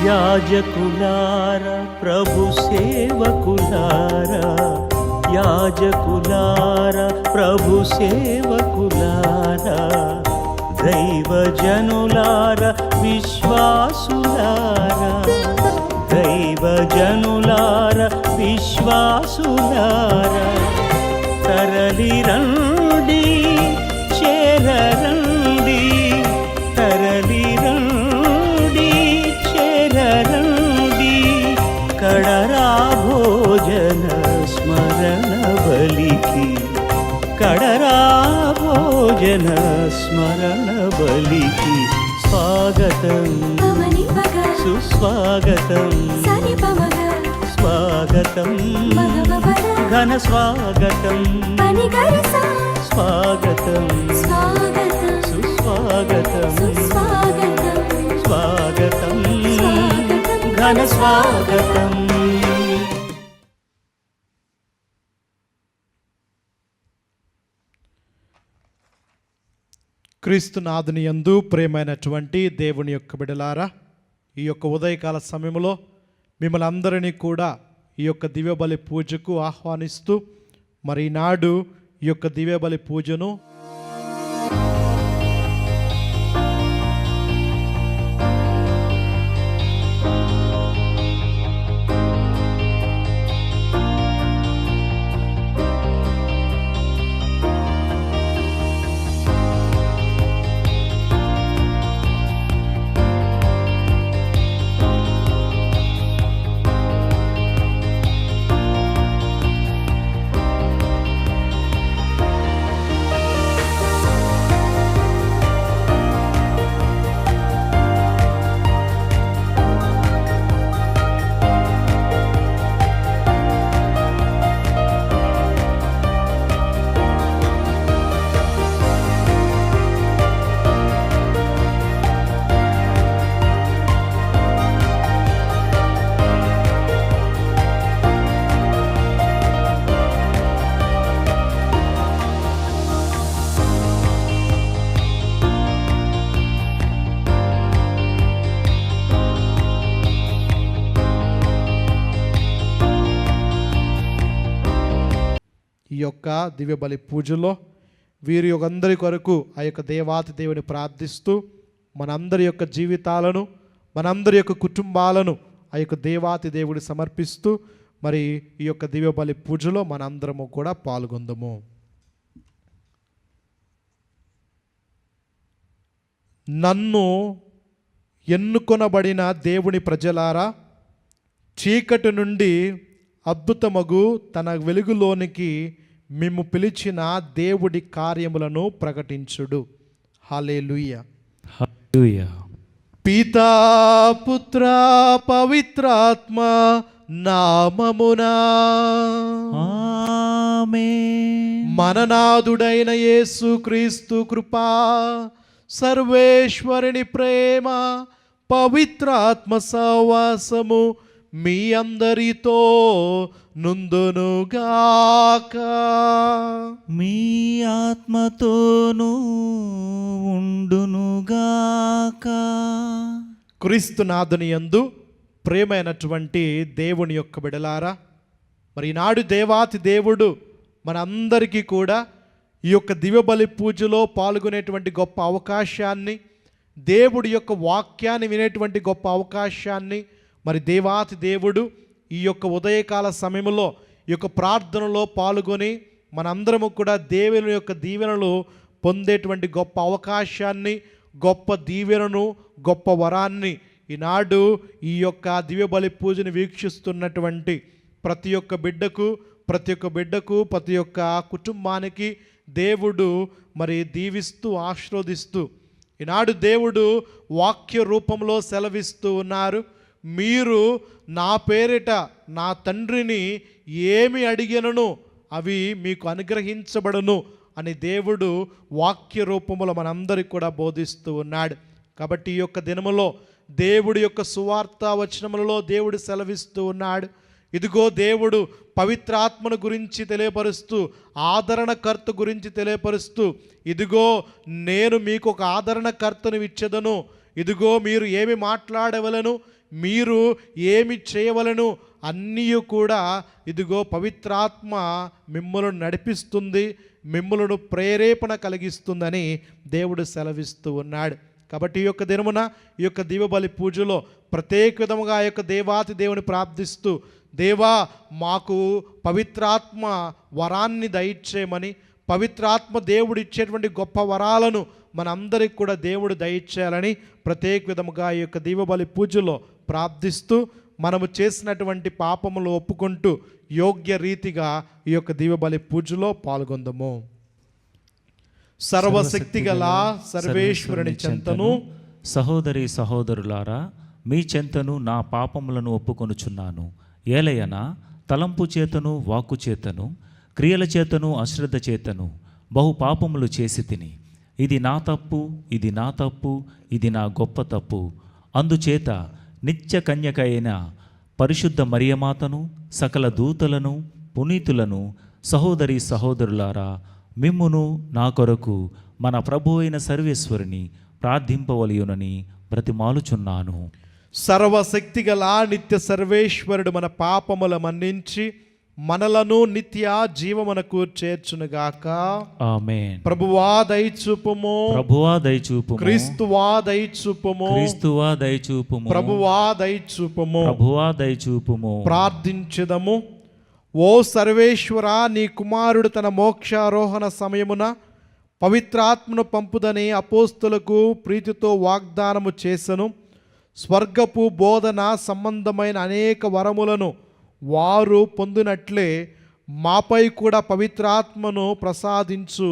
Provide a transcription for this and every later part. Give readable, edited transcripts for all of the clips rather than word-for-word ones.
యాజకులారా ప్రభు సేవకులారా, యాజకులారా ప్రభు సేవకులారా, దైవజనులారా విశ్వాసులారా, దైవజనులారా విశ్వాసులారా, తరలిరండి చేరరండి, తరలిరండి చేరరండి, కడరా భోజన స్మరణ బలికి, కడరా భోజన స్మరణ బలికి స్వాగతం సుస్వాగతం, స్వాగతం ఘన స్వాగతం, స్వాగతం సుస్వాగతం, స్వాగతం ఘన స్వాగతం. క్రీస్తునాథుని యందు ప్రియమైనటువంటి దేవుని యొక్క బిడ్డలారా, ఈ యొక్క ఉదయకాల సమయంలో మిమ్మల్ని అందరినీ కూడా ఈ యొక్క దివ్యబలి పూజకు ఆహ్వానిస్తూ, మరి ఈనాడు ఈ యొక్క దివ్యబలి పూజను ఈ యొక్క దివ్యబలి పూజలో వీరి యొక్క అందరి కొరకు ఆ యొక్క దేవాతి దేవుని ప్రార్థిస్తూ, మనందరి యొక్క జీవితాలను, మనందరి యొక్క కుటుంబాలను ఆ యొక్క దేవాతి దేవుడి సమర్పిస్తూ, మరి ఈ యొక్క దివ్యబలి పూజలో మనందరము కూడా పాల్గొందము. నన్ను ఎన్నుకొనబడిన దేవుని ప్రజలారా, చీకటి నుండి అద్భుతమగు తన వెలుగులోనికి మిమ్ము పిలిచిన దేవుడి కార్యములను ప్రకటించుడు. హల్లెలూయా. హల్లెలూయా. పితా పుత్ర పవిత్రాత్మ నామమునా ఆమేన్. మననాథుడైన యేసు క్రీస్తు కృపా, సర్వేశ్వరుని ప్రేమ, పవిత్రాత్మ సహవాసము మీ అందరితో నుందునుగాక. మీ ఆత్మతోనూ ఉండునుగాక. క్రీస్తునాథుని యందు ప్రేమైనటువంటి దేవుని యొక్క బిడలారా, మరి ఈనాడు దేవాతి దేవుడు మనందరికీ కూడా ఈ యొక్క దివ్యబలి పూజలో పాల్గొనేటువంటి గొప్ప అవకాశాన్ని, దేవుడి యొక్క వాక్యాన్ని వినేటువంటి గొప్ప అవకాశాన్ని, మరి దేవాతి దేవుడు ఈ యొక్క ఉదయకాల సమయంలో ఈ యొక్క ప్రార్థనలో పాల్గొని మనందరము కూడా దేవుని యొక్క దీవెనలు పొందేటువంటి గొప్ప అవకాశాన్ని, గొప్ప దీవెనను, గొప్ప వరాన్ని ఈనాడు ఈ యొక్క దివ్యబలి పూజను వీక్షిస్తున్నటువంటి ప్రతి ఒక్క బిడ్డకు, ప్రతి ఒక్క కుటుంబానికి దేవుడు మరి దీవిస్తూ ఆశీర్వదిస్తూ, ఈనాడు దేవుడు వాక్య రూపంలో సెలవిస్తూ ఉన్నారు. మీరు నా పేరిట నా తండ్రిని ఏమి అడిగినను అవి మీకు అనుగ్రహించబడును అని దేవుడు వాక్య రూపములో మనందరికి కూడా బోధిస్తూ ఉన్నాడు. కాబట్టి ఈ యొక్క దినములో దేవుడి యొక్క సువార్త వచనములలో దేవుడు సెలవిస్తూ ఉన్నాడు. ఇదిగో దేవుడు పవిత్రాత్మను గురించి తెలియపరుస్తూ, ఆదరణకర్త గురించి తెలియపరుస్తూ, ఇదిగో నేను మీకు ఒక ఆదరణకర్తను ఇచ్చెదను, ఇదిగో మీరు ఏమి మాట్లాడవలను, మీరు ఏమి చేయవలను అన్నీ కూడా ఇదిగో పవిత్రాత్మ మిమ్మల్ని నడిపిస్తుంది, మిమ్మల్ని ప్రేరేపణ కలిగిస్తుందని దేవుడు సెలవిస్తూ ఉన్నాడు. కాబట్టి ఈ యొక్క దినమున ఈ యొక్క దీవబలి పూజలో ప్రత్యేక విధముగా ఆ యొక్క దేవాతి దేవుని ప్రార్థిస్తూ, దేవా మాకు పవిత్రాత్మ వరాన్ని దయచేయమని, పవిత్రాత్మ దేవుడు ఇచ్చేటువంటి గొప్ప వరాలను మనందరికి కూడా దేవుడు దయచేయాలని ప్రత్యేక విధముగా ఈ యొక్క దీవబలి పూజలో ప్రార్థిస్తూ, మనము చేసినటువంటి పాపములు ఒప్పుకుంటూ యోగ్య రీతిగా ఈ యొక్క దీవబలి పూజలో పాల్గొందము. సర్వశక్తి గల సర్వేశ్వరుని చెంతను సహోదరి సహోదరులారా, మీ చెంతను నా పాపములను ఒప్పుకొనుచున్నాను. ఏలయనా తలంపు చేతను, వాక్కు చేతను, క్రియల చేతను, అశ్రద్ధ చేతను బహు పాపములు చేసి తిని, ఇది నా తప్పు, ఇది నా తప్పు, ఇది నా గొప్ప తప్పు. అందుచేత నిత్య కన్యక అయిన పరిశుద్ధ మరియమాతను, సకల దూతలను, పునీతులను, సహోదరి సహోదరులారా, మిమ్మును నా కొరకు మన ప్రభు అయిన సర్వేశ్వరుని ప్రార్థింపవలయునని బ్రతిమాలుచున్నాను. సర్వశక్తి గల నిత్య సర్వేశ్వరుడు మన పాపముల మన్నించి మనలను నిత్య జీవమునకు చేర్చునుగాక. ఆమేన్. ప్రభువా దయచూపుము, ప్రభువా దయచూపుము, క్రీస్తువా దయచూపుము, క్రీస్తువా దయచూపుము, ప్రభువా దయచూపుము, ప్రభువా దయచూపుము. ప్రార్థించుదము. ఓ సర్వేశ్వరా, నీ కుమారుడు తన మోక్షారోహణ సమయమున పవిత్రాత్మను పంపుదని అపోస్తులకు ప్రీతితో వాగ్దానము చేసెను. స్వర్గపు బోధన సంబంధమైన అనేక వరములను వారు పొందినట్లే మాపై కూడా పవిత్రాత్మను ప్రసాదించు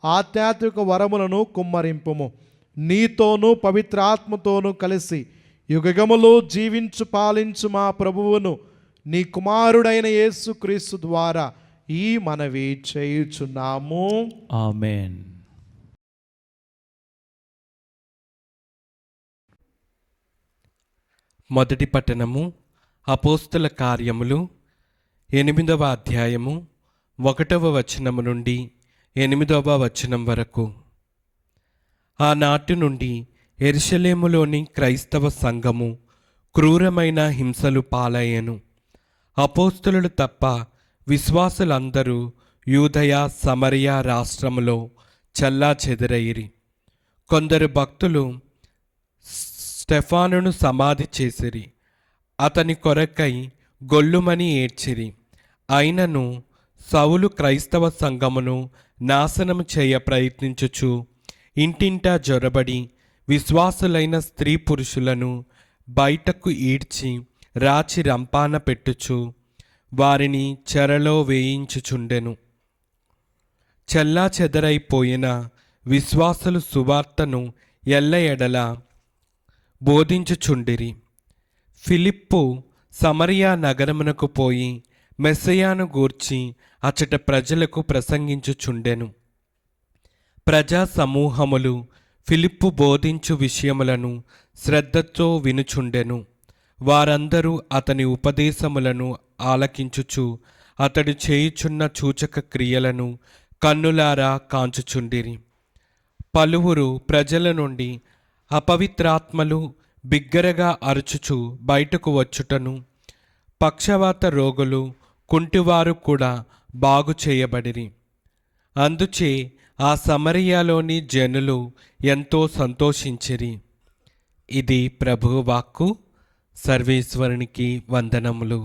ఆధ్యాత్మిక వరములను కుమ్మరింపుము. నీతోనూ పవిత్రాత్మతోనూ కలిసి యుగములో జీవించు పాలించు మా ప్రభువును నీ కుమారుడైన యేసుక్రీస్తు ద్వారా ఈ మనవి చేయుచున్నాము. ఆమేన్. మొదటి పట్టణము అపోస్తల కార్యములు 8వ అధ్యాయము 1వ వచనము నుండి 8వ వచనం వరకు. ఆనాటి నుండి యెరూషలేములోని క్రైస్తవ సంఘము క్రూరమైన హింసలు పాలయ్యెను. అపోస్తలులు తప్ప విశ్వాసులందరూ యూదయ సమరయ రాష్ట్రములో చెల్లాచెదరయిరి. కొందరు భక్తులు స్టెఫానును సమాధి చేసిరి, అతని కొరకై గొల్లుమని ఏడ్చిరి. అయినను సౌలు క్రైస్తవ సంఘమును నాశనము చేయ ప్రయత్నించుచు ఇంటింటా జొరబడి విశ్వాసులైన స్త్రీ పురుషులను బయటకు ఈడ్చి రాచి రంపాన పెట్టుచు వారిని చెరలో వేయించుచుండెను. చెల్లా చెదరైపోయిన విశ్వాసులు సువార్తను ఎల్ల ఎడల బోధించుచుండిరి. ఫిలిప్పు సమరియా నగరమునకు పోయి మెస్సయాను గూర్చి అచట ప్రజలకు ప్రసంగించుచుండెను. ప్రజా సమూహములు ఫిలిప్పు బోధించు విషయములను శ్రద్ధతో వినుచుండెను. వారందరూ అతని ఉపదేశములను ఆలకించుచు అతడు చేయుచున్న సూచక క్రియలను కన్నులారా కాంచుచుండిరి. పలువురు ప్రజల నుండి అపవిత్రాత్మలు బిగ్గరగా అరుచుచు బయటకు వచ్చుటను, పక్షవాత రోగులు, కుంటివారు కూడా బాగు చేయబడిరి. అందుచే ఆ సమరయలోని జనులు ఎంతో సంతోషించిరి. ఇది ప్రభువు వాక్కు. సర్వేశ్వరునికి వందనములు.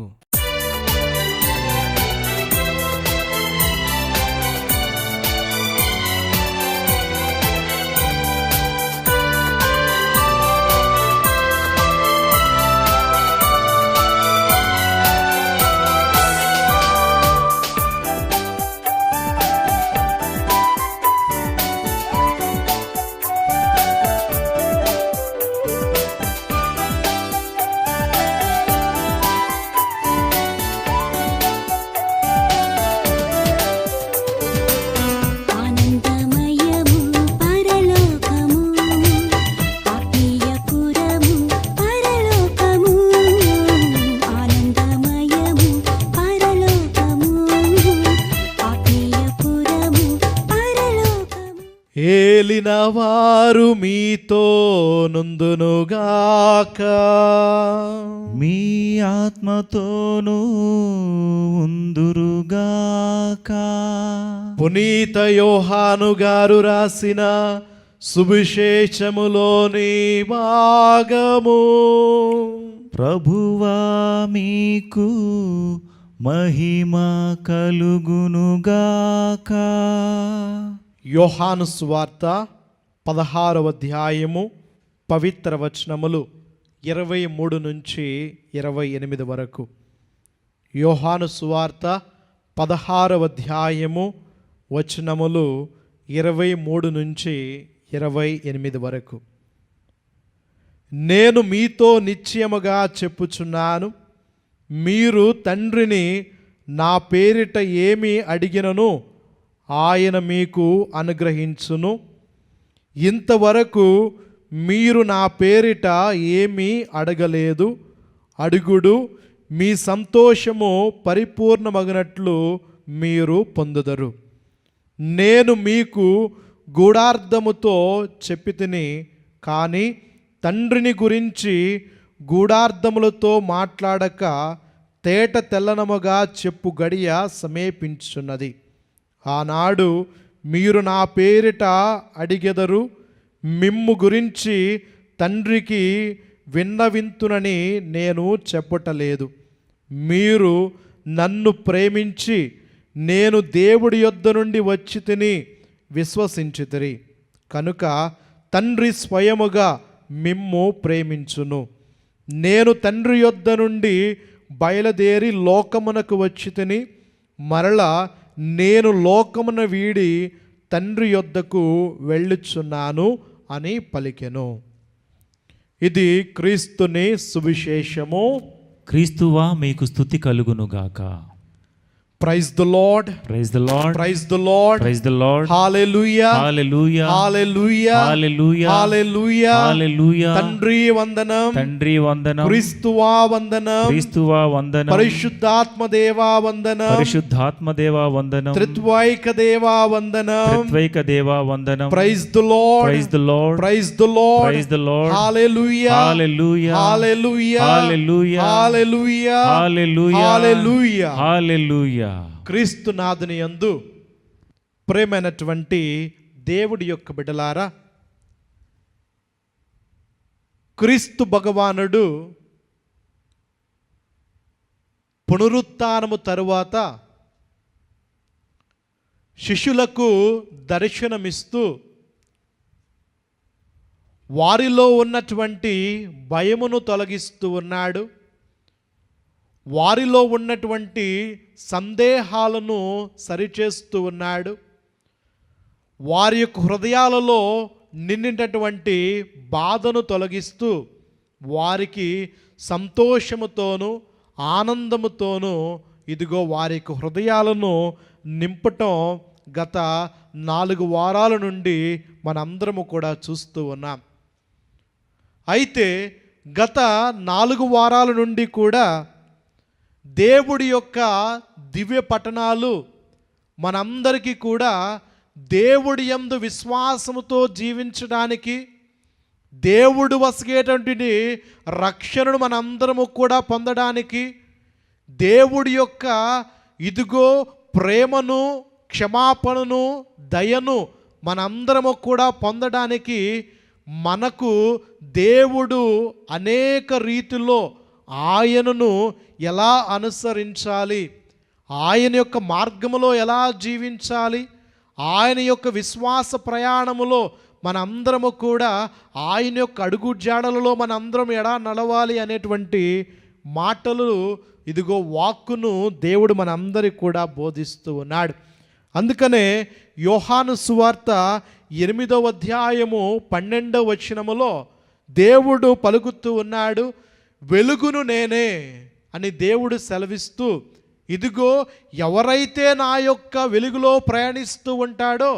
ఏలిన వారు మీతో నుందునుగాక. మీ ఆత్మతోనూ ఉందురుగాక. పునీత యోహాను గారు రాసిన సువిశేషములోని భాగము. ప్రభువా మీకు మహిమ కలుగునుగాక. యోహాను సువార్త 16వ అధ్యాయము పవిత్ర వచనములు 23 నుంచి 28 వరకు. యోహాను సువార్త 16వ అధ్యాయము వచనములు 23 నుంచి 28 వరకు. నేను మీతో నిశ్చయముగా చెప్పుచున్నాను, మీరు తండ్రిని నా పేరిట ఏమి అడిగినను ఆయన మీకు అనుగ్రహించును. ఇంతవరకు మీరు నా పేరిట ఏమీ అడగలేదు. అడుగుడు, మీ సంతోషము పరిపూర్ణమగినట్లు మీరు పొందుదరు. నేను మీకు గూఢార్థముతో చెప్పితిని, కానీ తండ్రిని గురించి గూఢార్థములతో మాట్లాడక తేట తెల్లనముగా చెప్పు గడియ సమీపించున్నది. ఆనాడు మీరు నా పేరిట అడిగెదరు. మిమ్ము గురించి తండ్రికి విన్నవింతునని నేను చెప్పటలేదు. మీరు నన్ను ప్రేమించి నేను దేవుడి యొద్ద నుండి వచ్చి తిని విశ్వసించితిరి కనుక తండ్రి స్వయముగా మిమ్ము ప్రేమించును. నేను తండ్రి యొద్ద నుండి బయలుదేరి లోకమునకు వచ్చి తిని మరలా నేను లోకమున వీడి తండ్రి యొద్దకు వెళ్ళుచున్నాను అని పలికెను. ఇది క్రీస్తుని సువిశేషము. క్రీస్తువా మీకు స్తుతి కలుగునుగాక. Praise the lord, praise the lord, praise the lord, praise the lord. Hallelujah, hallelujah, hallelujah, hallelujah, hallelujah, hallelujah. తండ్రి వందనం, తండ్రి వందనం, క్రీస్తువా వందనం, క్రీస్తువా వందనం, పరిశుద్ధాత్మ దేవా వందనం, పరిశుద్ధాత్మ దేవా వందనం, త్రిత్వైక దేవా వందనం, త్రిత్వైక దేవా వందనం. Praise the lord, praise the lord, praise the lord, praise the lord. Hallelujah, hallelujah, hallelujah, hallelujah, hallelujah, hallelujah, hallelujah. Hallelujah. క్రీస్తు నాథుని యందు ప్రేమైనటువంటి దేవుడి యొక్క బిడ్డలారా, క్రీస్తు భగవానుడు పునరుత్థానము తరువాత శిష్యులకు దర్శనమిస్తూ వారిలో ఉన్నటువంటి భయమును తొలగిస్తూ ఉన్నాడు. వారిలో ఉన్నటువంటి సందేహాలను సరిచేస్తూ ఉన్నాడు. వారి యొక్క హృదయాలలో నిండినటువంటి బాధను తొలగిస్తూ వారికి సంతోషముతోనూ ఆనందముతోనూ ఇదిగో వారి యొక్క హృదయాలను నింపటం గత 4 వారాల నుండి మనందరము కూడా చూస్తూ ఉన్నాం. అయితే గత 4 వారాల నుండి కూడా దేవుడి యొక్క దివ్య పఠనాలు మనందరికీ కూడా దేవుడి యందు విశ్వాసముతో జీవించడానికి, దేవుడు వసగేటువంటి రక్షణను మనందరము కూడా పొందడానికి, దేవుడి యొక్క ఇదిగో ప్రేమను, క్షమాపణను, దయను మనందరము కూడా పొందడానికి మనకు దేవుడు అనేక రీతిలో ఆయనను ఎలా అనుసరించాలి, ఆయన యొక్క మార్గములో ఎలా జీవించాలి, ఆయన యొక్క విశ్వాస ప్రయాణములో మనందరము కూడా ఆయన యొక్క అడుగు జాడలలో మనందరం ఎలా నడవాలి అనేటువంటి మాటలు ఇదిగో వాక్కును దేవుడు మనందరికి కూడా బోధిస్తూ ఉన్నాడు. అందుకనే యోహాను సువార్త 8వ అధ్యాయము 12వ వచనములో దేవుడు పలుకుతూ ఉన్నాడు, వెలుగును నేనే అని దేవుడు సెలవిస్తూ, ఇదిగో ఎవరైతే నా యొక్క వెలుగులో ప్రయాణిస్తూ ఉంటాడో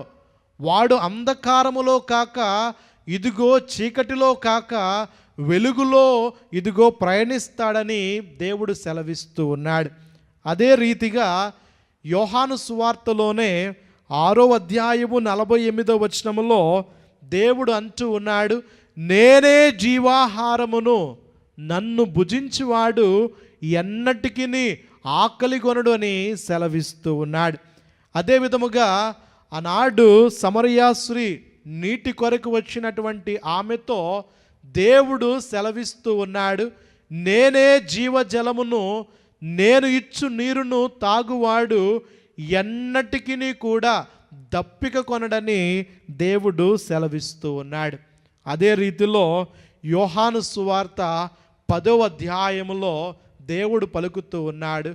వాడు అంధకారములో కాక ఇదిగో చీకటిలో కాక వెలుగులో ఇదిగో ప్రయాణిస్తాడని దేవుడు సెలవిస్తూ ఉన్నాడు. అదే రీతిగా యోహాను సువార్తలోనే 6:48 దేవుడు అంటూ ఉన్నాడు, నేనే జీవాహారమును, నన్ను భుజించువాడు ఎన్నటికీ ఆకలిగొనడు అని సెలవిస్తూ ఉన్నాడు. అదే విధముగా ఆనాడు సమరయ స్త్రీ నీటి కొరకు వచ్చినటువంటి ఆమెతో దేవుడు సెలవిస్తూ ఉన్నాడు, నేనే జీవజలమును, నేను ఇచ్చు నీరును తాగువాడు ఎన్నటికీ కూడా దప్పిక కొనడని దేవుడు సెలవిస్తూ ఉన్నాడు. అదే రీతిలో యోహాను సువార్త 10వ దేవుడు పలుకుతూ ఉన్నాడు,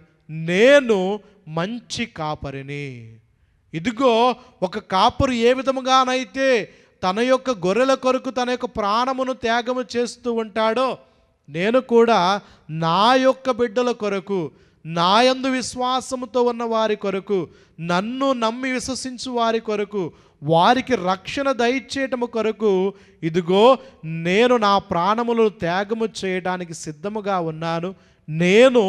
నేను మంచి కాపరిని. ఇదిగో ఒక కాపరి ఏ విధముగానైతే తన యొక్క గొర్రెల కొరకు తన యొక్క ప్రాణమును త్యాగము చేస్తూ ఉంటాడో, నేను కూడా నా యొక్క బిడ్డల కొరకు, నా యందు విశ్వాసముతో ఉన్న వారి కొరకు, నన్ను నమ్మి విశ్వసించు వారి కొరకు, వారికి రక్షణ దయచేయటము కొరకు ఇదిగో నేను నా ప్రాణములను త్యాగము చేయడానికి సిద్ధముగా ఉన్నాను, నేను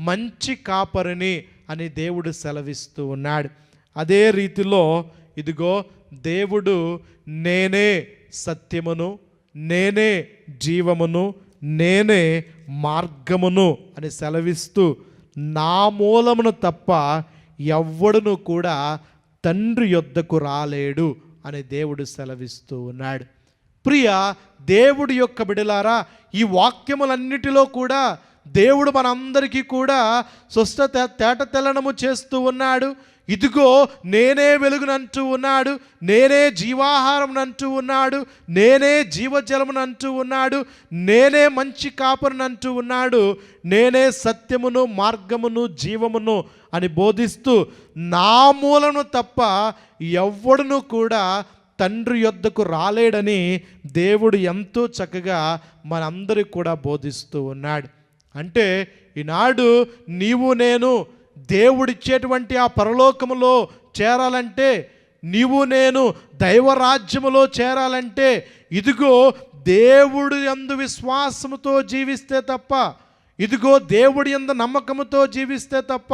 మంచి కాపరిని అని దేవుడు సెలవిస్తూ ఉన్నాడు. అదే రీతిలో ఇదిగో దేవుడు నేనే సత్యమును, నేనే జీవమును, నేనే మార్గమును అని సెలవిస్తూ నా మూలమును తప్ప ఎవ్వడును కూడా తండ్రి యొద్దకు రాలేడు అని దేవుడు సెలవిస్తూ ఉన్నాడు. ప్రియ దేవుడి యొక్క బిడ్డలారా, ఈ వాక్యములన్నిటిలో కూడా దేవుడు మనందరికీ కూడా స్పష్ట తేటతెల్లనము చేస్తూ ఉన్నాడు. ఇదిగో నేనే వెలుగునంటూ ఉన్నాడు, నేనే జీవాహారమునంటూ ఉన్నాడు, నేనే జీవజలమునంటూ ఉన్నాడు, నేనే మంచి కాపరినంటూ ఉన్నాడు, నేనే సత్యమును, మార్గమును, జీవమును అని బోధిస్తూ నా మూలము తప్ప ఎవ్వడును కూడా తండ్రి యొద్దకు రాలేడని దేవుడు ఎంతో చక్కగా మనందరికి కూడా బోధిస్తూ ఉన్నాడు. అంటే ఈనాడు నీవు నేను దేవుడిచ్చేటువంటి ఆ పరలోకములో చేరాలంటే, నీవు నేను దైవరాజ్యములో చేరాలంటే ఇదిగో దేవుడి యందు విశ్వాసముతో జీవిస్తే తప్ప, ఇదిగో దేవుడి యందు నమ్మకముతో జీవిస్తే తప్ప,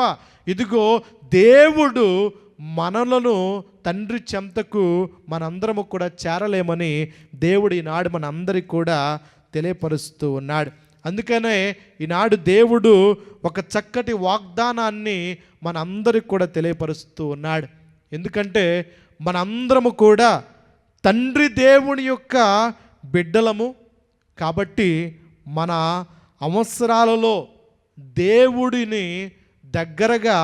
ఇదిగో దేవుడు మనలను తండ్రి చెంతకు మనందరము కూడా చేరలేమని దేవుడు ఈనాడు మనందరికి కూడా తెలియపరుస్తూ ఉన్నాడు. అందుకనే ఈనాడు దేవుడు ఒక చక్కటి వాగ్దానాన్ని మనందరికి కూడా తెలియపరుస్తూ ఉన్నాడు. ఎందుకంటే మనందరము కూడా తండ్రి దేవుని యొక్క బిడ్డలము కాబట్టి మన అవసరాలలో దేవుడిని దగ్గరగా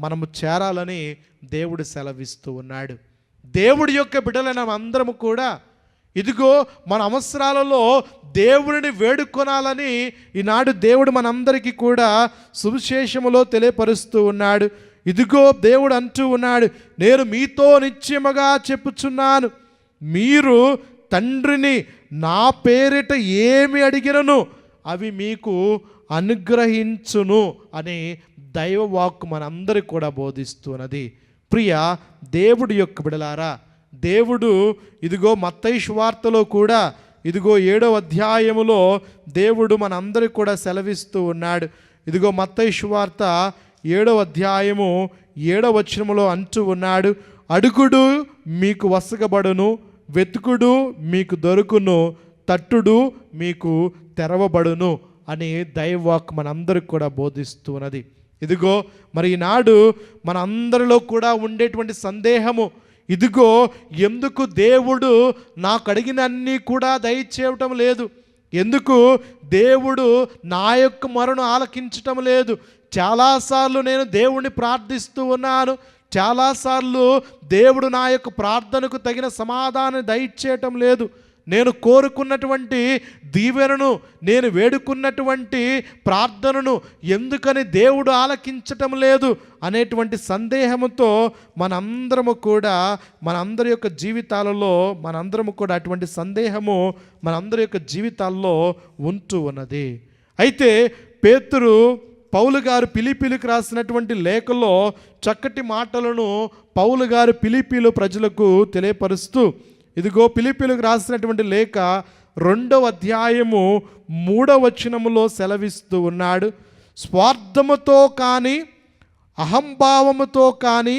మనము చేరాలని దేవుడు సెలవిస్తూ ఉన్నాడు. దేవుడి యొక్క బిడ్డలైన అందరము కూడా ఇదిగో మన అవసరాలలో దేవుడిని వేడుకొనాలని ఈనాడు దేవుడు మనందరికీ కూడా సువిశేషములో తెలియపరుస్తూ ఉన్నాడు. ఇదిగో దేవుడు అంటూ ఉన్నాడు, నేను మీతో నిశ్చయముగా చెప్పుచున్నాను, మీరు తండ్రిని నా పేరిట ఏమి అడిగినను అవి మీకు అనుగ్రహించును అని దైవవాక్కు మనందరికి కూడా బోధిస్తున్నది. ప్రియ దేవుడి యొక్క బిడలారా, దేవుడు ఇదిగో మత్తయి సువార్తలో కూడా ఇదిగో 7వ దేవుడు మనందరికి కూడా సెలవిస్తూ ఉన్నాడు. ఇదిగో మత్తయి సువార్త 7వ అంటూ ఉన్నాడు, అడుగుడు మీకు వసగబడును, వెతుకుడు మీకు దొరుకును, తట్టుడు మీకు తెరవబడును అని దైవవాక్కు మనందరికి కూడా బోధిస్తున్నది. ఇదిగో మరి ఈనాడు మన అందరిలో కూడా ఉండేటువంటి సందేహము, ఇదిగో ఎందుకు దేవుడు నాకు అడిగిన అన్నీ కూడా దయచేయటం లేదు, ఎందుకు దేవుడు నా యొక్క మొరను ఆలకించటం లేదు, చాలాసార్లు నేను దేవుణ్ణి ప్రార్థిస్తూ ఉన్నాను, చాలాసార్లు దేవుడు నా యొక్క ప్రార్థనకు తగిన సమాధానం దయచేయటం లేదు, నేను కోరుకున్నటువంటి దీవెనను, నేను వేడుకున్నటువంటి ప్రార్థనను ఎందుకని దేవుడు ఆలకించటం లేదు అనేటువంటి సందేహముతో మనందరము కూడా మనందరి యొక్క జీవితాలలో మనందరము కూడా అటువంటి సందేహము మనందరి యొక్క జీవితాల్లో ఉంటూ ఉన్నది. అయితే పేతురు పౌలు గారు ఫిలిప్పీలకు రాసినటువంటి లేఖలో చక్కటి మాటలను పౌలు గారు ఫిలిప్పీలు ప్రజలకు తెలియపరుస్తూ ఇదిగో ఫిలిప్పీలకు రాసినటువంటి లేఖ 2వ సెలవిస్తూ ఉన్నాడు, స్వార్థముతో కానీ అహంభావముతో కానీ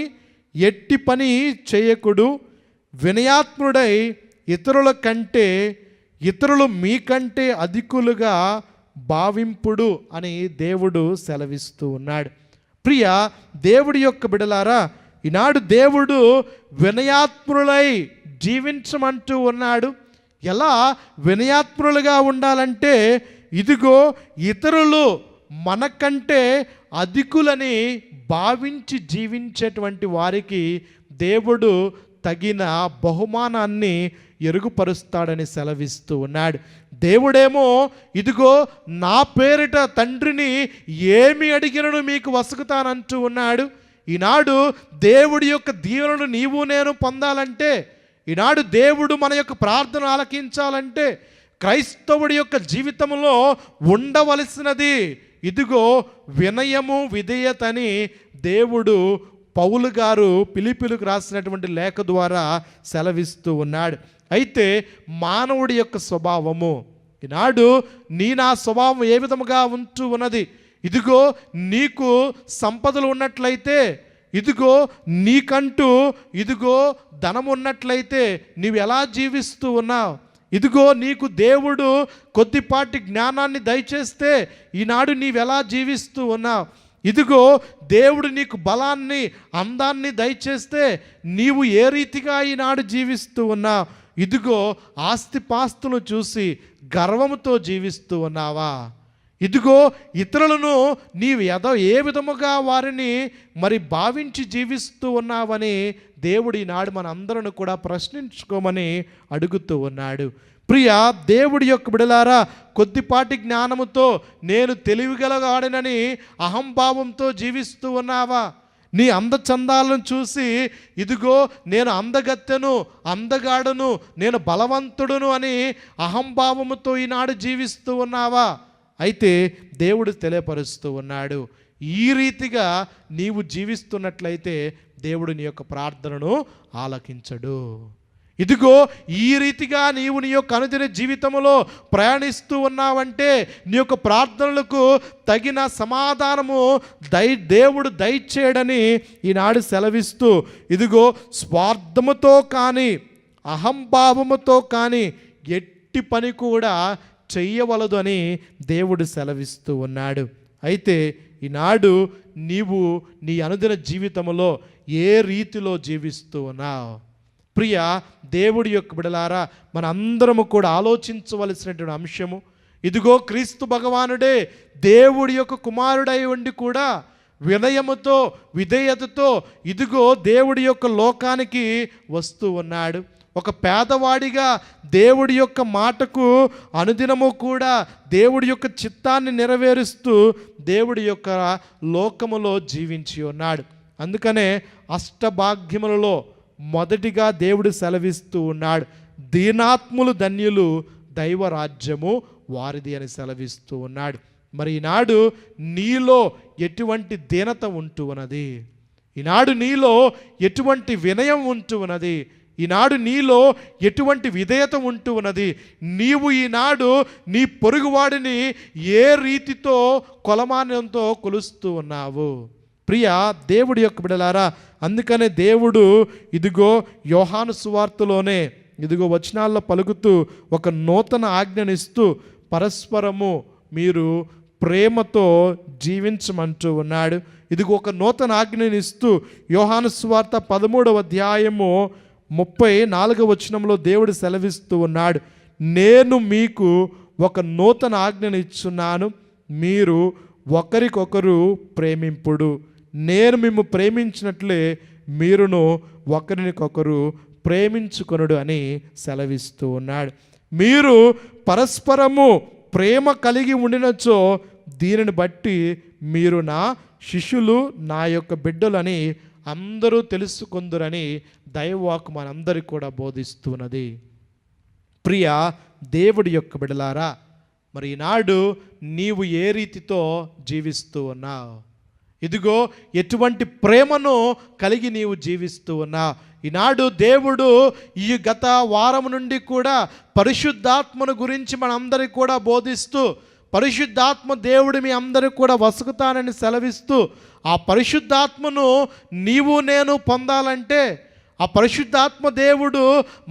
ఎట్టి పని చేయకుడు, వినయాత్ముడై ఇతరుల కంటే ఇతరులు మీకంటే అధికులుగా భావింపుడు అని దేవుడు సెలవిస్తూ ఉన్నాడు. ప్రియ దేవుడి యొక్క బిడలారా, ఈనాడు దేవుడు వినయాత్ములై జీవించమంటూ ఉన్నాడు. ఎలా వినయాత్ములుగా ఉండాలంటే, ఇదిగో ఇతరులు మనకంటే అధికులని భావించి జీవించేటువంటి వారికి దేవుడు తగిన బహుమానాన్ని ఎరుగుపరుస్తాడని సెలవిస్తూ ఉన్నాడు. దేవుడేమో ఇదిగో నా పేరిట తండ్రిని ఏమి అడిగినను మీకు వసుకుతానంటూ ఉన్నాడు. ఈనాడు దేవుడి యొక్క దీవెనను నీవు నేను పొందాలంటే, ఈనాడు దేవుడు మన యొక్క ప్రార్థన ఆలకించాలంటే, క్రైస్తవుడి యొక్క జీవితంలో ఉండవలసినది ఇదిగో వినయము విధేయతని దేవుడు పౌలు గారు ఫిలిప్పీయులకు రాసినటువంటి లేఖ ద్వారా సెలవిస్తూ ఉన్నాడు. అయితే మానవుడి యొక్క స్వభావము, ఈనాడు నా స్వభావం ఏ విధముగా ఉంటూ ఉన్నది, ఇదిగో నీకు సంపదలు ఉన్నట్లయితే, ఇదిగో నీకంటూ ఇదిగో ధనం ఉన్నట్లయితే నీవు ఎలా జీవిస్తూ ఉన్నావు, ఇదిగో నీకు దేవుడు కొద్దిపాటి జ్ఞానాన్ని దయచేస్తే ఈనాడు నీవెలా జీవిస్తూ ఉన్నావు, ఇదిగో దేవుడు నీకు బలాన్ని అందాన్ని దయచేస్తే నీవు ఏ రీతిగా ఈనాడు జీవిస్తూ ఉన్నావు, ఇదిగో ఆస్తిపాస్తులు చూసి గర్వంతో జీవిస్తూ ఉన్నావా, ఇదిగో ఇతరులను నీవు ఏ విధముగా వారిని మరి భావించి జీవిస్తూ ఉన్నావని దేవుడు ఈనాడు మన అందరిని కూడా ప్రశ్నించుకోమని అడుగుతూ ఉన్నాడు. ప్రియ దేవుడి యొక్క బిడలారా, కొద్దిపాటి జ్ఞానముతో నేను తెలివిగలగాడనని అహంభావంతో జీవిస్తూ ఉన్నావా, నీ అందచందాలను చూసి ఇదిగో నేను అందగత్తెను, అందగాడను, నేను బలవంతుడును అని అహంభావముతో ఈనాడు జీవిస్తూ ఉన్నావా? అయితే దేవుడు తెలియపరుస్తూ ఉన్నాడు, ఈ రీతిగా నీవు జీవిస్తున్నట్లయితే దేవుడు నీ యొక్క ప్రార్థనను ఆలకించడు. ఇదిగో ఈ రీతిగా నీవు నీ యొక్క అనుదిన జీవితంలో ప్రయాణిస్తూ ఉన్నావంటే నీ యొక్క ప్రార్థనలకు తగిన సమాధానము దేవుడు దయచేయడని ఈనాడు సెలవిస్తూ, ఇదిగో స్వార్థముతో కానీ అహంభావముతో కానీ ఎట్టి పని కూడా చెయ్యవలదు అని దేవుడు సెలవిస్తూ ఉన్నాడు. అయితే ఈనాడు నీవు నీ అనుదిన జీవితంలో ఏ రీతిలో జీవిస్తూ ఉన్నావు? ప్రియ దేవుడి యొక్క బిడలారా, మన అందరము కూడా ఆలోచించవలసినటువంటి అంశము, ఇదిగో క్రీస్తు భగవానుడే దేవుడి యొక్క కుమారుడై ఉండి కూడా వినయముతో విధేయతతో ఇదిగో దేవుడి యొక్క లోకానికి వస్తూ ఉన్నాడు. ఒక పేదవాడిగా దేవుడి యొక్క మాటకు అనుదినము కూడా దేవుడి యొక్క చిత్తాన్ని నెరవేరుస్తూ దేవుడి యొక్క లోకములో జీవించి ఉన్నాడు. అందుకనే అష్టభాగ్యములలో మొదటిగా దేవుడు సెలవిస్తూ ఉన్నాడు, దీనాత్ములు ధన్యులు, దైవరాజ్యము వారిది అని సెలవిస్తూ ఉన్నాడు. మరి ఈనాడు నీలో ఎటువంటి దీనత ఉంటూ ఉన్నది? ఈనాడు నీలో ఎటువంటి వినయం ఉంటూ ఉన్నది? ఈనాడు నీలో ఎటువంటి విధేయత ఉంటూ ఉన్నది? నీవు ఈనాడు నీ పొరుగువాడిని ఏ రీతితో కొలమానంతో కొలుస్తూ ఉన్నావు? ప్రియ దేవుడి యొక్క బిడలారా, అందుకనే దేవుడు ఇదిగో యోహాను సువార్తలోనే ఇదిగో వచనాల్లో పలుకుతూ ఒక నూతన ఆజ్ఞనిస్తూ పరస్పరము మీరు ప్రేమతో జీవించమంటూ ఉన్నాడు. ఇదిగో ఒక నూతన ఆజ్ఞనిస్తూ యోహాను సువార్త 13వ అధ్యాయము 34వ వచనంలో దేవుడు సెలవిస్తూ ఉన్నాడు, నేను మీకు ఒక నూతన ఆజ్ఞను ఇచ్చున్నాను, మీరు ఒకరికొకరు ప్రేమింపుడు, నేను మిమ్ము ప్రేమించినట్లే మీరును ఒకరికొకరు ప్రేమించుకొనుడు అని సెలవిస్తూ ఉన్నాడు. మీరు పరస్పరము ప్రేమ కలిగి ఉండినచో దీనిని బట్టి మీరు నా శిష్యులు, నా యొక్క బిడ్డలని అందరూ తెలుసుకొందురని దైవవాక్కు మనందరికీ కూడా బోధిస్తున్నది. ప్రియ దేవుడి యొక్క బిడ్డలారా, మరి ఈనాడు నీవు ఏ రీతితో జీవిస్తూ ఉన్నావు? ఇదిగో ఎటువంటి ప్రేమను కలిగి నీవు జీవిస్తూ ఉన్నావు? ఈనాడు దేవుడు ఈ గత వారం నుండి కూడా పరిశుద్ధాత్మను గురించి మనందరికీ కూడా బోధిస్తూ పరిశుద్ధాత్మ దేవుడు మీ అందరికి కూడా వసుకుతానని సెలవిస్తూ, ఆ పరిశుద్ధాత్మను నీవు నేను పొందాలంటే, ఆ పరిశుద్ధాత్మ దేవుడు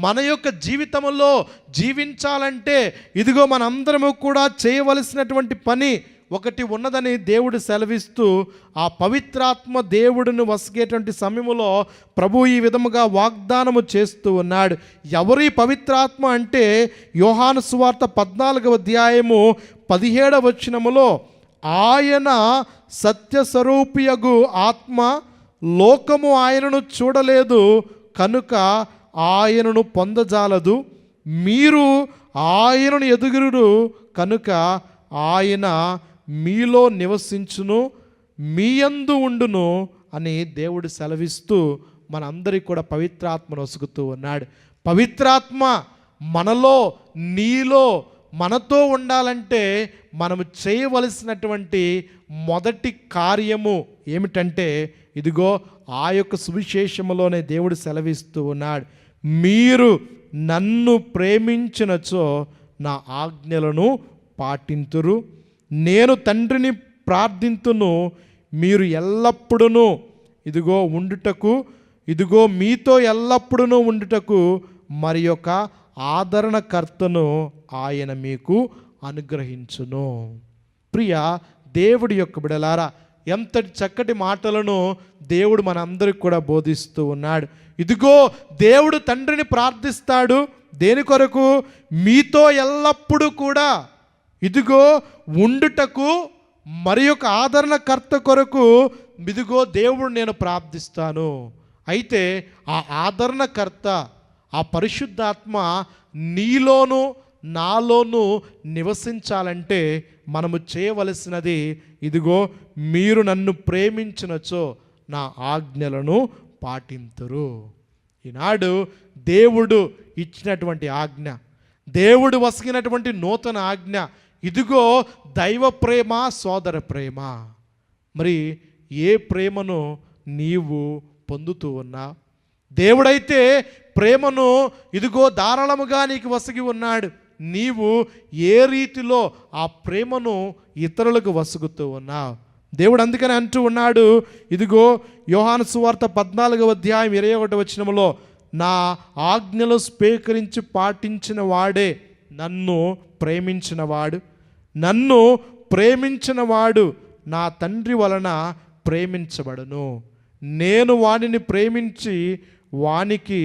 మన యొక్క జీవితంలో జీవించాలంటే, ఇదిగో మనందరము కూడా చేయవలసినటువంటి పని ఒకటి ఉన్నదని దేవుడు సెలవిస్తూ, ఆ పవిత్రాత్మ దేవుడిని వసిగేటువంటి సమయంలో ప్రభు ఈ విధముగా వాగ్దానము చేస్తూ ఉన్నాడు. ఎవరి పవిత్రాత్మ అంటే, యోహాను సువార్త 14వ అధ్యాయము 17వ వచనములో, ఆయన సత్యస్వరూపియగు ఆత్మ, లోకము ఆయనను చూడలేదు కనుక ఆయనను పొందజాలదు, మీరు ఆయనను ఎదుగురు కనుక ఆయన మీలో నివసించును, మీయందు ఉండును అని దేవుడు సెలవిస్తూ మనందరికీ కూడా పవిత్రాత్మను వసుకుతూ ఉన్నాడు. పవిత్రాత్మ మనలో, నీలో, మనతో ఉండాలంటే మనము చేయవలసినటువంటి మొదటి కార్యము ఏమిటంటే, ఇదిగో ఆ యొక్క సువిశేషములోనే దేవుడు సెలవిస్తూ ఉన్నాడు, మీరు నన్ను ప్రేమించినచో నా ఆజ్ఞలను పాటింతురు, నేను తండ్రిని ప్రార్థింతును, మీరు ఎల్లప్పుడూ ఇదిగో ఉండుటకు, ఇదిగో మీతో ఎల్లప్పుడూ ఉండుటకు మరి యొక్క ఆదరణకర్తను ఆయన మీకు అనుగ్రహించును. ప్రియ దేవుడి యొక్క బిడలారా, ఎంతటి చక్కటి మాటలను దేవుడు మనందరికి కూడా బోధిస్తూ ఉన్నాడు. ఇదిగో దేవుడు తండ్రిని ప్రార్థిస్తాడు దేని కొరకు? మీతో ఎల్లప్పుడూ కూడా ఇదిగో ఉండుటకు మరి యొక్క ఆదరణకర్త కొరకు ఇదిగో దేవుడు నేను ప్రార్థిస్తాను. అయితే ఆ ఆదరణకర్త, ఆ పరిశుద్ధాత్మ నీలోను నాలోను నివసించాలంటే మనము చేయవలసినది, ఇదిగో మీరు నన్ను ప్రేమించినచో నా ఆజ్ఞలను పాటింతురు. ఈనాడు దేవుడు ఇచ్చినటువంటి ఆజ్ఞ, దేవుడు వసిగినటువంటి నూతన ఆజ్ఞ, ఇదిగో దైవ ప్రేమ, సోదర ప్రేమ. మరి ఏ ప్రేమను నీవు పొందుతూ ఉన్నా? దేవుడైతే ప్రేమను ఇదిగో ధారాళముగా నీకు వసిగి ఉన్నాడు. నీవు ఏ రీతిలో ఆ ప్రేమను ఇతరులకు వసుగుతూ ఉన్నావు? దేవుడు అందుకని అంటూ ఉన్నాడు, ఇదిగో యోహాను సువార్త 14వ అధ్యాయం 21వ వచనములో, నా ఆజ్ఞలు స్వీకరించి పాటించిన వాడే నన్ను ప్రేమించినవాడు, నన్ను ప్రేమించినవాడు నా తండ్రి వలన ప్రేమించబడును, నేను వానిని ప్రేమించి వానికి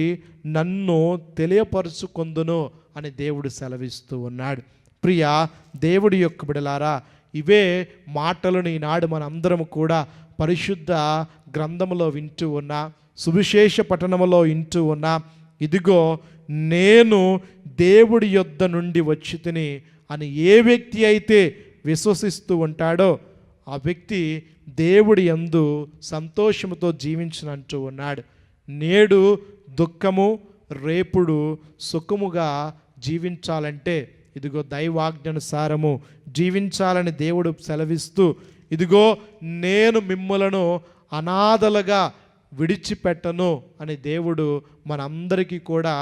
నన్ను తెలియపరుచుకొందును అని దేవుడు సెలవిస్తూ ఉన్నాడు. ప్రియ దేవుడి యొక్క బిడలారా, ఇవే మాటలను ఈనాడు మనందరం కూడా పరిశుద్ధ గ్రంథములో వింటూ ఉన్నా, సువిశేష పఠనములో వింటూ ఉన్నా. ఇదిగో నేను దేవుడి యొద్ద నుండి వచ్చి తిని అని ఏ వ్యక్తి అయితే విశ్వసిస్తూ ఉంటాడో ఆ వ్యక్తి దేవుడి యందు సంతోషముతో జీవించనంటూ ఉన్నాడు. నేడు దుఃఖము, రేపుడు సుఖముగా జీవించాలంటే ఇదిగో దైవాజ్ఞానుసారము జీవించాలని దేవుడు సెలవిస్తూ, ఇదిగో నేను మిమ్ములను అనాథలుగా విడిచిపెట్టను అని దేవుడు మనందరికీ కూడా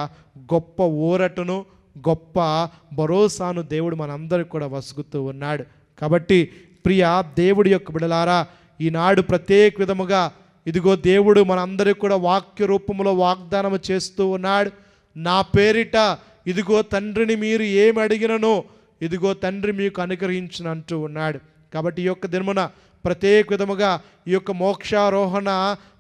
గొప్ప ఊరటను, గొప్ప భరోసాను దేవుడు మనందరికీ కూడా వసుగుతూ ఉన్నాడు. కాబట్టి ప్రియ దేవుడి యొక్క బిడలారా, ఈనాడు ప్రత్యేక విధముగా ఇదిగో దేవుడు మనందరికీ కూడా వాక్య రూపంలో వాగ్దానం చేస్తూ ఉన్నాడు. నా పేరిట ఇదిగో తండ్రిని మీరు ఏమి అడిగిననో ఇదిగో తండ్రి మీకు అనుగ్రహించును అంటూ ఉన్నాడు. కాబట్టి ఈ యొక్క దినమున ప్రత్యేక విధముగా ఈ యొక్క మోక్షారోహణ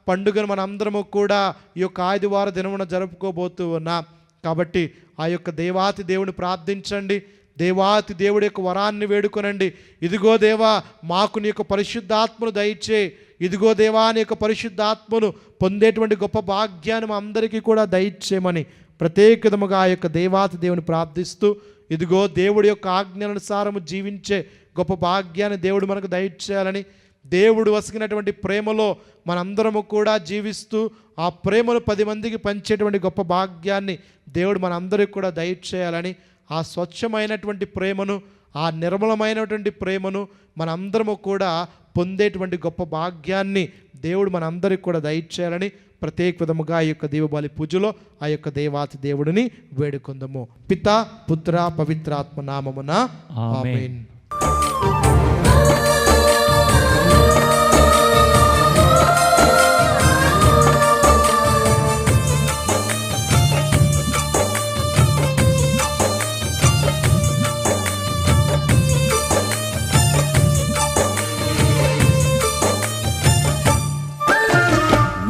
పండుగను మనందరము కూడా ఈ యొక్క ఆదివార దినమున జరుపుకోబోతూ ఉన్నాం. కాబట్టి ఆ యొక్క దేవాతి దేవుని ప్రార్థించండి, దేవాతి దేవుడి యొక్క వరాన్ని వేడుకొనండి. ఇదిగో దేవా మాకు నీ యొక్క పరిశుద్ధాత్మను దయచేయి, ఇదిగో దేవా నీ యొక్క పరిశుద్ధాత్మను పొందేటువంటి గొప్ప భాగ్యాన్ని మా అందరికీ కూడా దయచేయమని ప్రత్యేక విధముగా ఆ యొక్క దేవాతి దేవుని ప్రార్థిస్తూ, ఇదిగో దేవుడి యొక్క ఆజ్ఞానుసారము జీవించే గొప్ప భాగ్యాన్ని దేవుడు మనకు దయచేయాలని, దేవుడు వసిగినటువంటి ప్రేమలో మనందరము కూడా జీవిస్తూ ఆ ప్రేమను 10 మందికి పంచేటువంటి గొప్ప భాగ్యాన్ని దేవుడు మనందరికీ కూడా దయచేయాలని, ఆ స్వచ్ఛమైనటువంటి ప్రేమను, ఆ నిర్మలమైనటువంటి ప్రేమను మనందరము కూడా పొందేటువంటి గొప్ప భాగ్యాన్ని దేవుడు మనందరికీ కూడా దయచేయాలని ప్రత్యేక విధముగా ఈ యొక్క దీవబలి పూజలో ఆ యొక్క దేవాతి దేవుడిని వేడుకుందాము. పితా, పుత్ర, పవిత్రాత్మ నామమున ఆమేన్.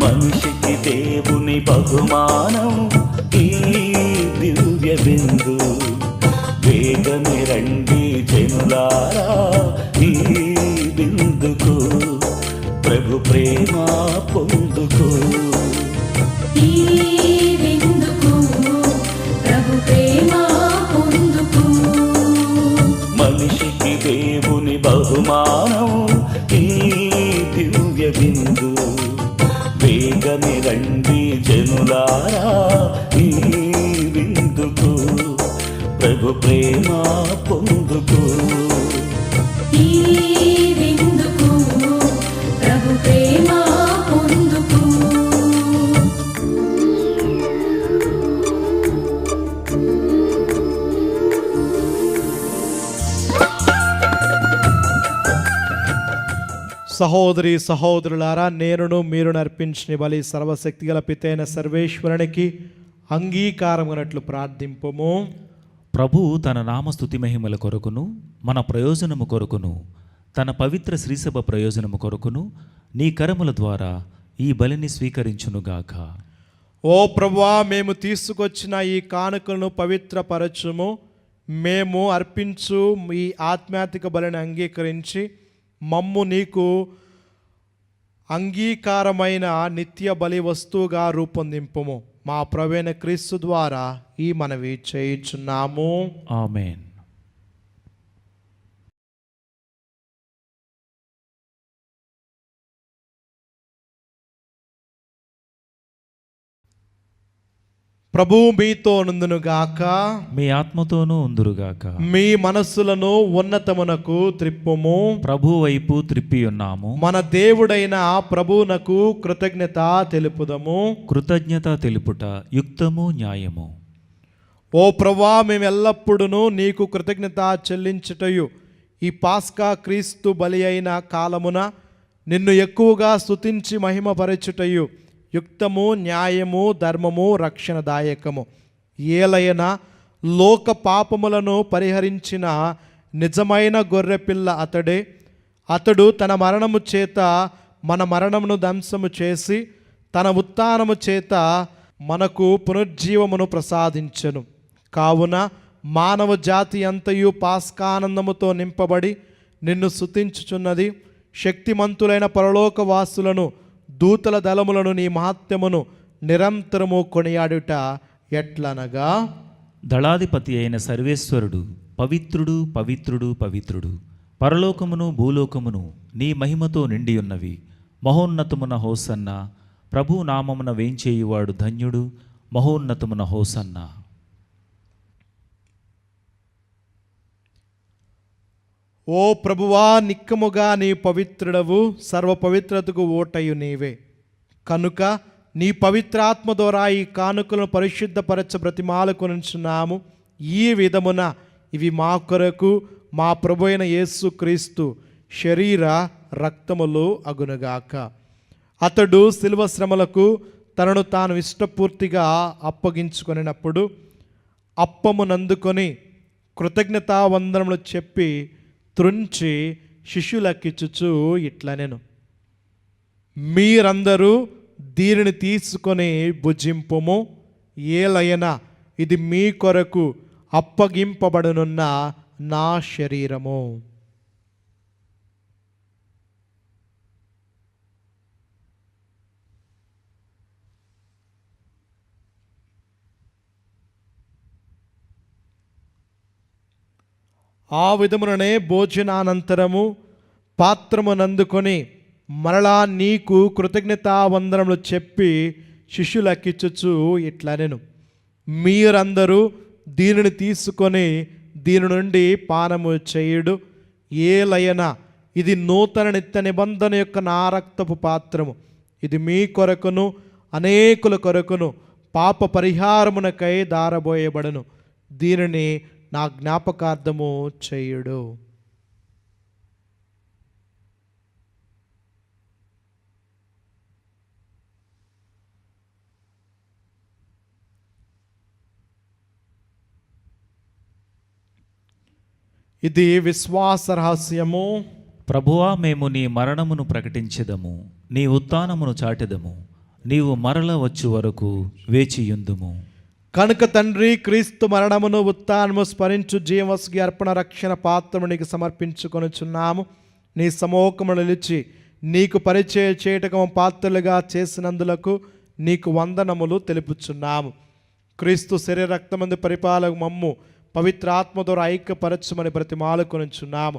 మనిషికి దేవుని బహుమానం ఈ దివ్య బిందు. వేగమే రండి జనులారా ఈ బిందుకు, ప్రభు ప్రేమ పొందుకు. ఈ విందుకు ప్రభు ప్రేమ పొందుకు. మనిషికి దేవుని బహుమానం ఈ దివ్య బిందు. వేగమే రండి జనులారా ఈ విందుకు, ప్రభు ప్రేమ పొందుకు. ఈ విందుకు ప్రభు ప్రేమ పొందుకు. సహోదరి సహోదరులారా, నేనును మీరు అర్పించిన బలి సర్వశక్తిగల పితైన సర్వేశ్వరునికి అంగీకారమునట్లు ప్రార్థింపము. ప్రభువు తన నామస్తుతి మహిమల కొరకును మన ప్రయోజనము కొరకును తన పవిత్ర శ్రీసభ ప్రయోజనము కొరకును నీ కరముల ద్వారా ఈ బలిని స్వీకరించునుగాక. ఓ ప్రభువా, మేము తీసుకొచ్చిన ఈ కానుకలను పవిత్రపరచుము. మేము అర్పించు ఈ ఆధ్యాత్మిక బలిని అంగీకరించి మమ్ము నీకు అంగీకారమైన నిత్య బలి వస్తువుగా రూపొందింపుము. మా ప్రభువైన క్రీస్తు ద్వారా ఈ మనవి చేయుచున్నాము. ఆమేన్. ప్రభువు మీతో నుందునుగాక. మీ ఆత్మతోనూ ఉందురుగాక. మీ మనస్సులను ఉన్నతమునకు త్రిప్పుము. ప్రభు వైపు త్రిప్పి ఉన్నాము. మన దేవుడైన ప్రభువునకు కృతజ్ఞత తెలుపుదము. కృతజ్ఞత తెలుపుట యుక్తము న్యాయము. ఓ ప్రభువా, మేము ఎల్లప్పుడూ నీకు కృతజ్ఞత చెల్లించుటయు ఈ పాస్కా క్రీస్తు బలి అయిన కాలమున నిన్ను ఎక్కువగా స్తుతించి మహిమపరచుటయు యుక్తము, న్యాయము, ధర్మము, రక్షణదాయకము. ఏలయన లోక పాపములను పరిహరించిన నిజమైన గొర్రెపిల్ల అతడే. అతడు తన మరణము చేత మన మరణమును ధ్వంసము చేసి తన ఉత్థానము చేత మనకు పునరుజ్జీవమును ప్రసాదించెను. కావున మానవ జాతి అంతయు పాస్కానందముతో నింపబడి నిన్ను స్తుతించుచున్నది. శక్తిమంతులైన పరలోక వాసులను, దూతల దళములను నీ మహాత్మ్యమును నిరంతరము కొనియాడుట ఎట్లనగా, దళాధిపతి అయిన సర్వేశ్వరుడు పవిత్రుడు పవిత్రుడు పవిత్రుడు, పరలోకమును భూలోకమును నీ మహిమతో నిండియున్నవి. మహోన్నతమున హోసన్న, ప్రభు నామమున వేంచేయువాడు ధన్యుడు. మహోన్నతమున హోసన్న. ఓ ప్రభువా, నిక్కముగా నీ పవిత్రుడవు, సర్వ పవిత్రతకు ఓటయు నీవే. కనుక నీ పవిత్రాత్మ ద్వారా ఈ కానుకలను పరిశుద్ధపరచ బ్రతిమాలుకొనుచున్నాము. ఈ విధమున ఇవి మా కొరకు మా ప్రభు అయిన యేసు క్రీస్తు శరీర రక్తములు అగునుగాక. అతడు శిలువ శ్రమలకు తనను తాను ఇష్టపూర్తిగా అప్పగించుకొనినప్పుడు అప్పమునందుకొని కృతజ్ఞతావందనములు చెప్పి త్రుంచి శిష్యులకిచ్చుచు ఇట్లనెను, మీరందరూ దీనిని తీసుకొని భుజింపుము. ఏలయన ఇది మీ కొరకు అప్పగింపబడనున్న నా శరీరము. ఆ విధముననే భోజనానంతరము పాత్రమునందుకొని మరలా నీకు కృతజ్ఞతావందనములు చెప్పి శిష్యులకిచ్చుచు ఇట్లనెను, మీరందరూ దీనిని తీసుకొని దీని నుండి పానము చేయుడు. ఏలయన ఇది నూతన నిత్య నిబంధన యొక్క నా రక్తపు పాత్రము. ఇది మీ కొరకును అనేకుల కొరకును పాప పరిహారమునకై దారబోయబడను. దీనిని నా జ్ఞాపకార్థము చేయుడు. ఇది విశ్వాస రహస్యము. ప్రభువా, మేము నీ మరణమును ప్రకటించెదము, నీ ఉత్థానమును చాటెదము. నీవు మరల వచ్చు వరకు వేచియుందుము. కనుక తండ్రి, క్రీస్తు మరణమును ఉత్థానము స్మరించు జీవస్కి అర్పణ రక్షణ పాత్రము నీకు సమర్పించుకొనుచున్నాము. నీ సమూహమును నిలిచి నీకు పరిచయ చేయటకు పాత్రలుగా చేసినందులకు నీకు వందనములు తెలుపుచున్నాము. క్రీస్తు శరీర రక్తమందు పరిపాలక మమ్ము పవిత్ర ఆత్మ ద్వారా ఐక్యపరచమని బ్రతిమాలుకొనుచున్నాము.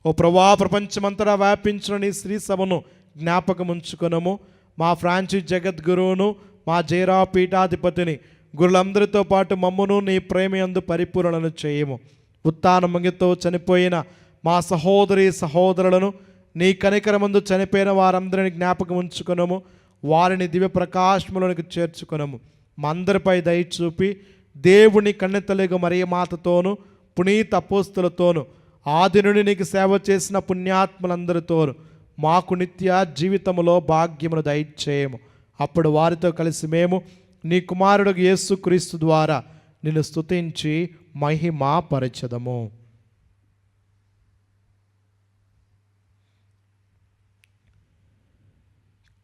ఓ ప్రభువా, ప్రపంచమంతటా వ్యాపించిన నీ శ్రీ సభను జ్ఞాపకముంచుకొనము. మా ఫ్రాన్సిస్ జగద్గురువును, మా జైరా పీఠాధిపతిని, గురులందరితో పాటు మమ్మును నీ ప్రేమయందు పరిపూర్ణను చేయము. ఉత్థాన మంగితో చనిపోయిన మా సహోదరి సహోదరులను, నీ కనికరమందు చనిపోయిన వారందరిని జ్ఞాపకం ఉంచుకొనము. వారిని దివ్య ప్రకాశములకు చేర్చుకొనము. మా అందరిపై దయ చూపి దేవుని కన్నెతలుగు మరియమాతతోను, పునీత అపోస్తులతోను, ఆది నుండి నీకు సేవ చేసిన పుణ్యాత్ములందరితోను మాకు నిత్య జీవితములో భాగ్యమును దయచేయము. అప్పుడు వారితో కలిసి మేము నీ కుమారుడు యేసుక్రీస్తు ద్వారా నిన్ను స్తుతించి మహిమ పరచదము.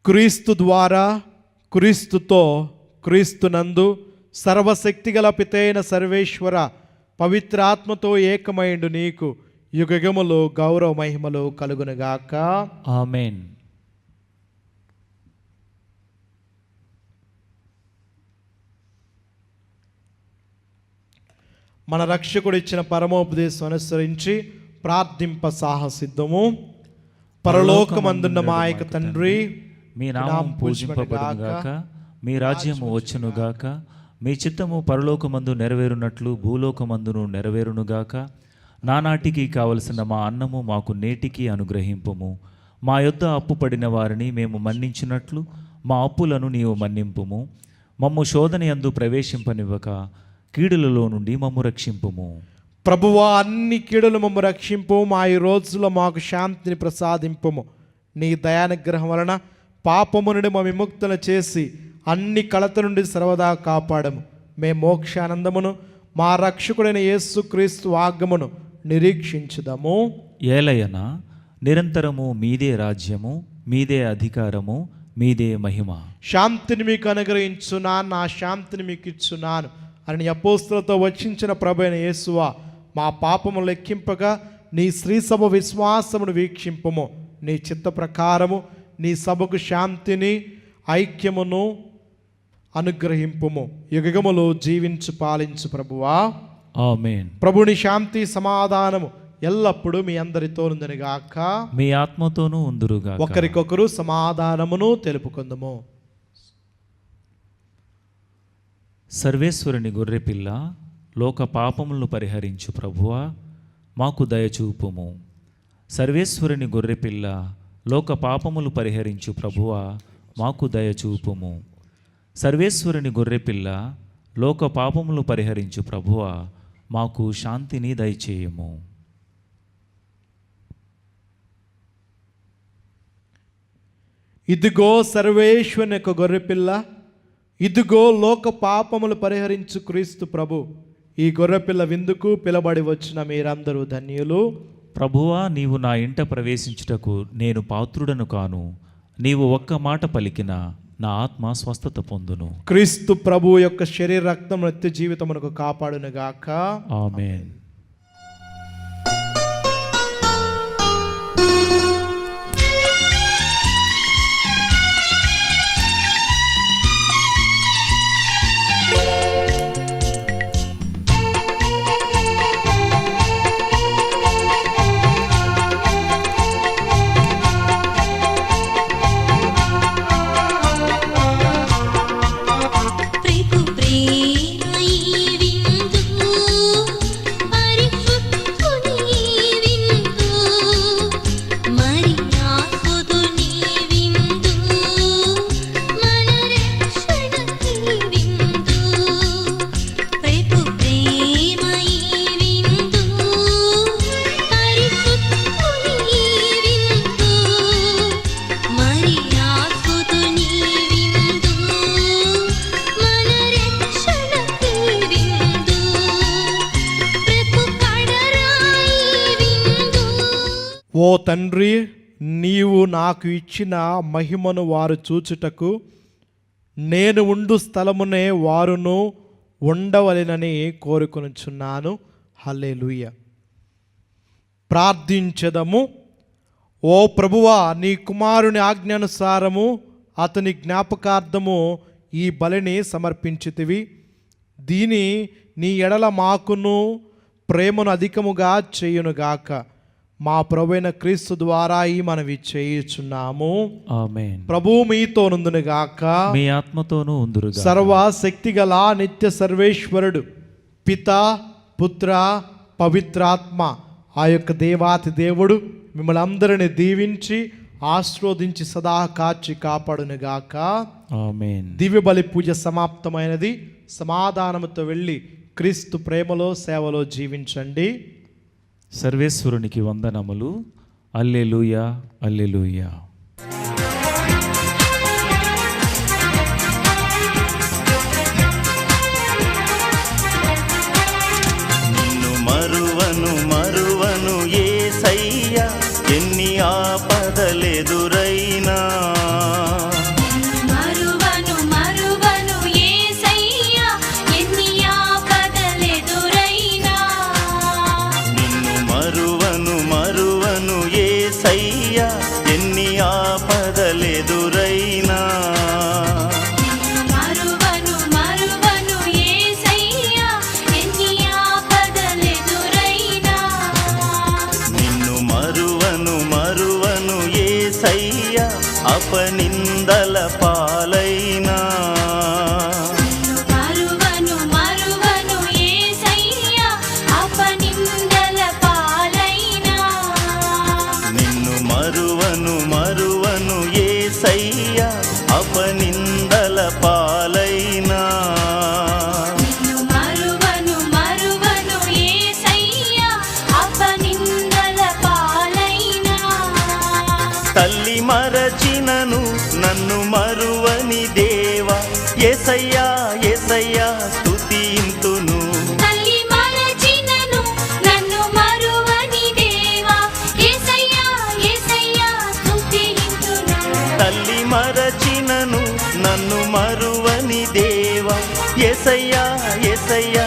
క్రీస్తు ద్వారా, క్రీస్తుతో, క్రీస్తునందు సర్వశక్తిగల పితైన సర్వేశ్వర పవిత్రాత్మతో ఏకమైండు నీకు యుగయుగములు గౌరవ మహిమలు కలుగునుగాక. ఆమేన్. మన రక్షకుడు ఇచ్చిన పరమోపదేశం అనుసరించి ప్రార్థింప సాహసిద్ధము. పరలోకమందున్న మా యొక్క తండ్రి, మీ నామం పూజింపబడునుగాక, మీ రాజ్యము వచ్చునుగాక, మీ చిత్తము పరలోకమందు నెరవేరునట్లు భూలోకమందును నెరవేరునుగాక. నానాటికి కావలసిన మా అన్నము మాకు నేటికి అనుగ్రహింపుము. మా యొద్ద అప్పు పడిన వారిని మేము మన్నించినట్లు మా అప్పులను నీవు మన్నింపుము. మమ్ము శోధన యందు ప్రవేశింపనివ్వక కీడులలో నుండి మమ్ము రక్షింపుము. ప్రభువా, అన్ని కీడులు మమ్ము రక్షింపు. మా ఈ రోజులో మాకు శాంతిని ప్రసాదింపుము. నీ దయానుగ్రహం వలన పాపము నుండి మా విముక్తులు చేసి అన్ని కలత నుండి సర్వదా కాపాడము. మే మోక్షానందమును మా రక్షకుడైన యేసుక్రీస్తు ఆగమను నిరీక్షించుదాము. ఏలయన నిరంతరము మీదే రాజ్యము, మీదే అధికారము, మీదే మహిమ. శాంతిని మీకు అనుగ్రహించున్నాను, నా శాంతిని మీకు ఇచ్చున్నాను అని అపోస్తులతో వచించిన ప్రభు అయిన యేసువా, మా పాపము లెక్కింపగా నీ శ్రీ సభ విశ్వాసమును వీక్షింపము. నీ చిత్త ప్రకారము నీ సభకు శాంతిని, ఐక్యమును అనుగ్రహింపుము. యుగములు జీవించు పాలించు ప్రభువా. ఆమేన్. ప్రభుని శాంతి సమాధానము ఎల్లప్పుడూ మీ అందరితో ఉందనిగాక, మీ ఆత్మతోనూ ఉందురుగాక. ఒకరికొకరు సమాధానమును తెలుపుకుందుము. సర్వేశ్వరుని గొర్రెపిల్ల, లోక పాపములను పరిహరించు ప్రభువా, మాకు దయచూపుము. సర్వేశ్వరుని గొర్రెపిల్ల, లోక పాపములు పరిహరించు ప్రభువా, మాకు దయచూపుము. సర్వేశ్వరుని గొర్రెపిల్ల, లోక పాపములు పరిహరించు ప్రభువా, మాకు శాంతిని దయచేయము. ఇదిగో సర్వేశ్వరుని యొక్క గొర్రెపిల్ల, ఇదిగో లోక పాపములు పరిహరించు క్రీస్తు ప్రభు. ఈ గొర్రెపిల్ల విందుకు పిలబడి వచ్చిన మీరందరూ ధన్యులు. ప్రభువా, నీవు నా ఇంట ప్రవేశించుటకు నేను పాత్రుడను కాను. నీవు ఒక్క మాట పలికిన నా ఆత్మ స్వస్థత పొందును. క్రీస్తు ప్రభు యొక్క శరీర రక్తం నిత్య జీవితమునకు కాపాడునుగాక. ఆమేన్. ప్రేమ ఈ విందు ఓ తండ్రి, నీవు నాకు ఇచ్చిన మహిమను వారు చూచుటకు నేను ఉండు స్థలమునే వారును ఉండవలెనని కోరుకొనుచున్నాను. హల్లెలూయా. ప్రార్థించెదము. ఓ ప్రభువా, నీ కుమారుని ఆజ్ఞానుసారము అతని జ్ఞాపకార్థము ఈ బలిని సమర్పించితివి. దీని నీ ఎడల మాకును ప్రేమను అధికముగా చేయునుగాక. మా ప్రభువైన క్రీస్తు ద్వారా ఈ మనవి చేయుచున్నాము. ఆమేన్. ప్రభువు మీతో నుందునుగాక. మీ ఆత్మతోనూ ఉందురుగా. సర్వశక్తిగల నిత్య సర్వేశ్వరుడు పితా, పుత్ర, పవిత్రాత్మ ఆ యొక్క దేవాతి దేవుడు మిమ్మల్ని అందరిని దీవించి ఆశీర్వదించి సదా కాచి కాపాడునుగాక. ఆమేన్. దివ్య బలి పూజ సమాప్తమైనది. సమాధానముతో వెళ్ళి క్రీస్తు ప్రేమలో సేవలో జీవించండి. సర్వేశ్వరునికి వందనములు. హల్లెలూయా, హల్లెలూయా. నిన్ను మరువను మరువను యేసయ్యా, ఎన్ని ఆపదలెదురైనా. మరువను మరువను యేసయ్యా, ఎన్ని ఆపదలెదురైనా. నిన్ను మరువను మరువను యేసయ్యా, ఎన్ని ఆపదలెదురైనా. మరువను మరువను యేసయ్యా, ఎన్ని ఆపదలెదురైనా. నిన్ను మరువను మరువను యేసయ్యా, అపనిందల పాలైనా. మరువను మరువను యేసయ్యా, అపనిందల పాలైనా. నిన్ను మరువను మరువను యేసయ్యా, అపనిందల పాలైనా. మరువను మరువను యేసయ్యా, అపనిందల పాలైనా. తల్లి మరచినను నన్ను మరువని దేవా, యేసయ్యా యేసయ్యా స్తుతింతును. తల్లి మరచినను నన్ను మరువని దేవా, యేసయ్యా యేసయ్యా స్తుతింతును. తల్లి మరచినను నన్ను మరువని దేవా, యేసయ్యా యేసయ్యా